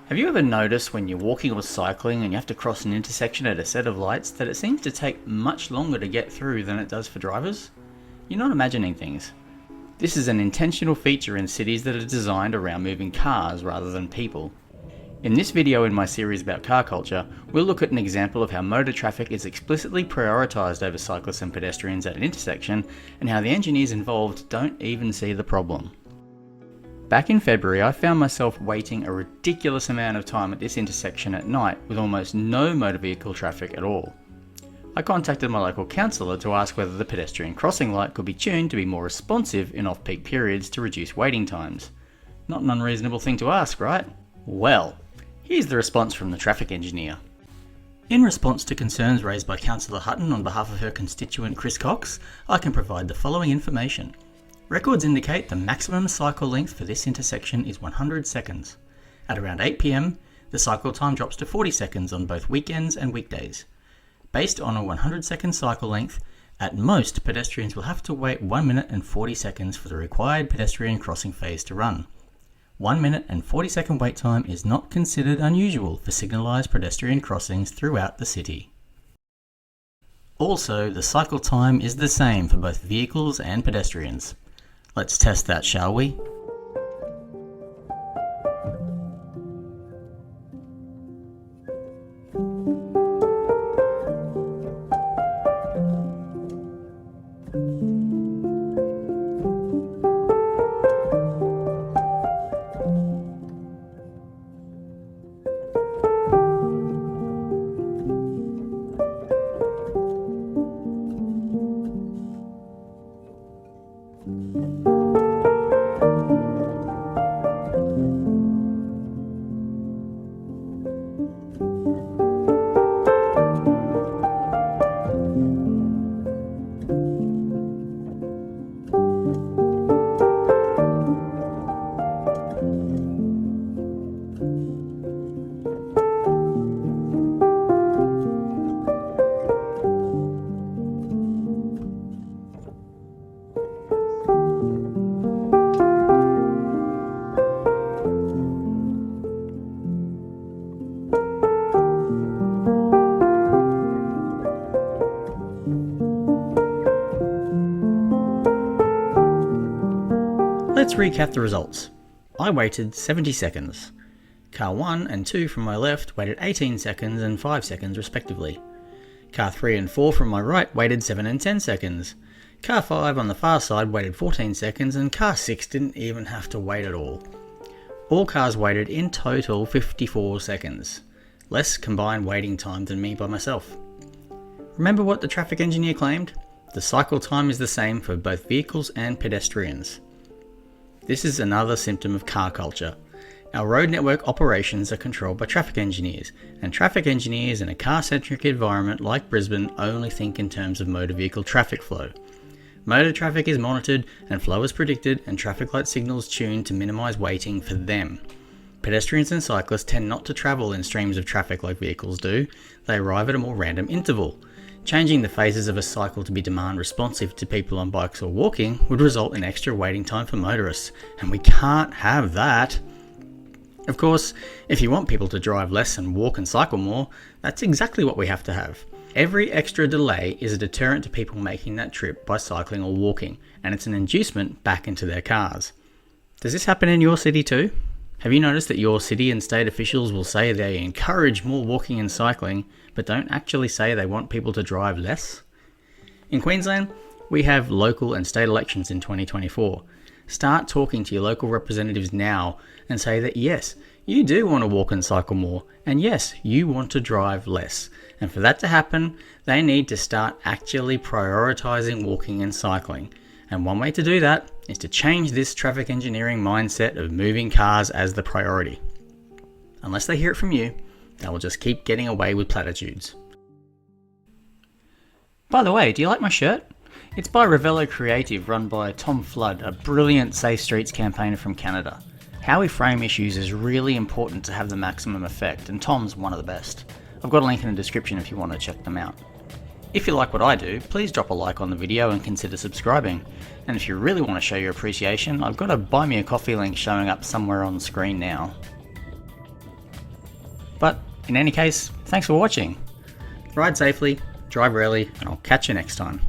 Have you ever noticed when you're walking or cycling and you have to cross an intersection at a set of lights that it seems to take much longer to get through than it does for drivers? You're not imagining things. This is an intentional feature in cities that are designed around moving cars rather than people. In this video in my series about car culture, we'll look at an example of how motor traffic is explicitly prioritised over cyclists and pedestrians at an intersection, and how the engineers involved don't even see the problem. Back in February, I found myself waiting a ridiculous amount of time at this intersection at night with almost no motor vehicle traffic at all. I contacted my local councillor to ask whether the pedestrian crossing light could be tuned to be more responsive in off-peak periods to reduce waiting times. Not an unreasonable thing to ask, right? Well, here's the response from the traffic engineer. In response to concerns raised by Councillor Hutton on behalf of her constituent Chris Cox, I can provide the following information. Records indicate the maximum cycle length for this intersection is 100 seconds. At around 8 PM, the cycle time drops to 40 seconds on both weekends and weekdays. Based on a 100-second cycle length, at most pedestrians will have to wait 1 minute and 40 seconds for the required pedestrian crossing phase to run. 1 minute and 40-second wait time is not considered unusual for signalised pedestrian crossings throughout the city. Also, the cycle time is the same for both vehicles and pedestrians. Let's test that, shall we? Let's recap the results. I waited 70 seconds. Car 1 and 2 from my left waited 18 seconds and 5 seconds respectively. Car 3 and 4 from my right waited 7 and 10 seconds. Car 5 on the far side waited 14 seconds, and car 6 didn't even have to wait at all. All cars waited in total 54 seconds. Less combined waiting time than me by myself. Remember what the traffic engineer claimed? The cycle time is the same for both vehicles and pedestrians. This is another symptom of car culture. Our road network operations are controlled by traffic engineers, and traffic engineers in a car-centric environment like Brisbane only think in terms of motor vehicle traffic flow. Motor traffic is monitored and flow is predicted, and traffic light signals tuned to minimise waiting for them. Pedestrians and cyclists tend not to travel in streams of traffic like vehicles do. They arrive at a more random interval. Changing the phases of a cycle to be demand responsive to people on bikes or walking would result in extra waiting time for motorists, and we can't have that. Of course, if you want people to drive less and walk and cycle more, that's exactly what we have to have. Every extra delay is a deterrent to people making that trip by cycling or walking, and it's an inducement back into their cars. Does this happen in your city too? Have you noticed that your city and state officials will say they encourage more walking and cycling, but don't actually say they want people to drive less? In Queensland, we have local and state elections in 2024. Start talking to your local representatives now and say that yes, you do want to walk and cycle more, and yes, you want to drive less. And for that to happen, they need to start actually prioritising walking and cycling. And one way to do that is to change this traffic engineering mindset of moving cars as the priority. Unless they hear it from you, they will just keep getting away with platitudes. By the way, do you like my shirt? It's by Rovelo Creative, run by Tom Flood, a brilliant Safe Streets campaigner from Canada. How we frame issues is really important to have the maximum effect, and Tom's one of the best. I've got a link in the description if you want to check them out. If you like what I do, please drop a like on the video and consider subscribing. And if you really want to show your appreciation, I've got a buy me a coffee link showing up somewhere on the screen now. But in any case, thanks for watching. Ride safely, drive rarely, and I'll catch you next time.